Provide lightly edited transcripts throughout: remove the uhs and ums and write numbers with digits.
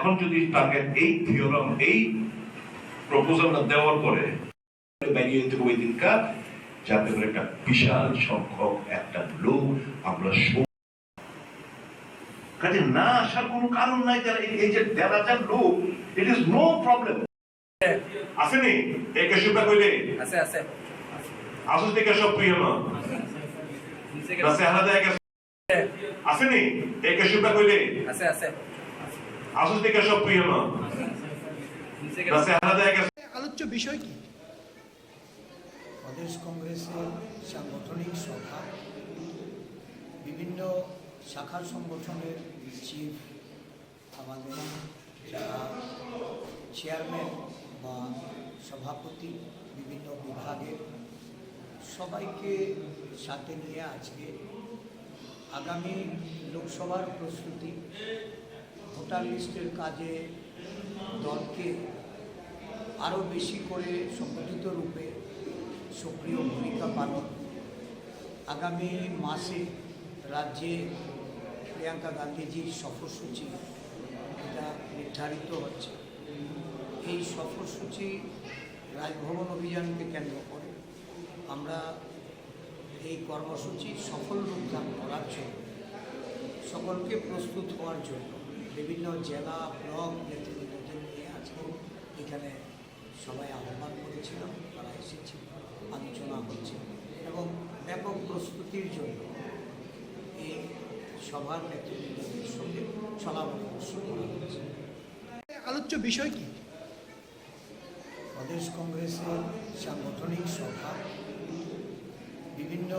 এখন যদি তাকে এই থিওরাম এই প্রপোজালটা দেওয়ার পরে বেরিয়ে যেতে ওই দিনকার যাতে করে একটা বিশাল সংখ্যক একটা লোক আমরা কাজে না আসার কোনো কারণ নাই। যারা এই যে ১,৫০০ লোক, ইট ইজ নো প্রবলেম। আসেনি একে সুবিধা কইলে আছে আছে আসল থেকে সব প্রিয় না আছে আলাদা একে আসেনি একে সুবিধা কইলে আছে আছে আসল থেকে সব প্রিয় না আছে আলাদা একে। আলোচ্য বিষয় কি? প্রদেশ কংগ্রেসের সাংগঠনিক সভা, বিভিন্ন শাখার সংগঠনের চিফ, আমাদের যারা চেয়ারম্যান বা সভাপতি বিভিন্ন বিভাগের সবাইকে সাথে নিয়ে আজকে আগামী লোকসভার প্রস্তুতি, ভোটার লিস্টের কাজে দলকে আরও বেশি করে সংগঠিত রূপে সক্রিয় ভূমিকা পালন, আগামী মাসে রাজ্যে প্রিয়াঙ্কা গান্ধীজির সফরসূচি এটা নির্ধারিত হচ্ছে। এই সফরসূচি রাজভবন অভিযানকে কেন্দ্র করে আমরা এই কর্মসূচি সফল রূপদান করার জন্য সকলকে প্রস্তুত হওয়ার জন্য বিভিন্ন জেলা ব্লক নেতৃত্বদের নিয়ে আজকে এখানে সবাই আহ্বান করেছিলাম, তারা এসেছে, আলোচনা হচ্ছে এবং ব্যাপক প্রস্তুতির জন্য এই সভার নেতৃত্বদের সঙ্গে পরামর্শ করা হচ্ছে। আলোচ্য বিষয় কি? প্রদেশ কংগ্রেসের সাংগঠনিক সভা, বিভিন্ন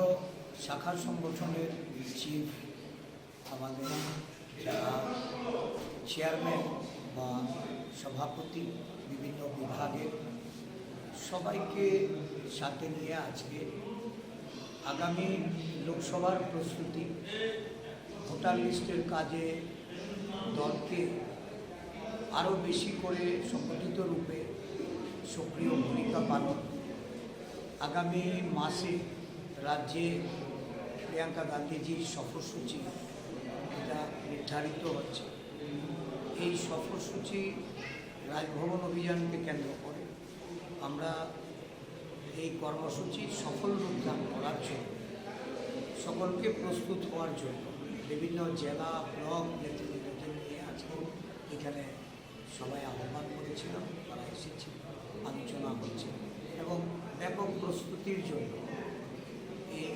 শাখার সংগঠনের চিফ, আমাদের যারা চেয়ারম্যান বা সভাপতি বিভিন্ন বিভাগের সবাইকে সাথে নিয়ে আজকে আগামী লোকসভার প্রস্তুতি, ভোটার লিস্টের কাজে দলকে আরও বেশি করে সংগঠিত রূপে সক্রিয় ভূমিকা পালন, আগামী মাসে রাজ্যে প্রিয়াঙ্কা গান্ধীজির সফরসূচি এটা নির্ধারিত হচ্ছে। এই সফরসূচি রাজভবন অভিযানকে কেন্দ্র করে আমরা এই কর্মসূচি সফল রূপদান করার জন্য সকলকে প্রস্তুত হওয়ার জন্য বিভিন্ন জেলা ব্লক নেতৃত্বদের নিয়ে আজকে এখানে সবাই আহ্বান করেছিলাম, তারা এসেছে, আলোচনা হচ্ছে এবং ব্যাপক প্রস্তুতির জন্য এই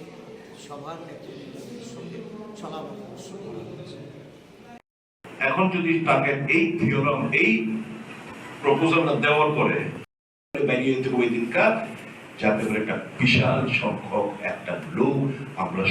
সভার নেতৃত্বদের সঙ্গে পরামর্শ করা হচ্ছে। এখন যদি তাকে এই থিওরাম এই প্রপোজালটা দেওয়ার পরে বেরিয়ে যেতে ওই দিনকার যাতে করে একটা বিশাল সংখ্যক একটা লোক আমরা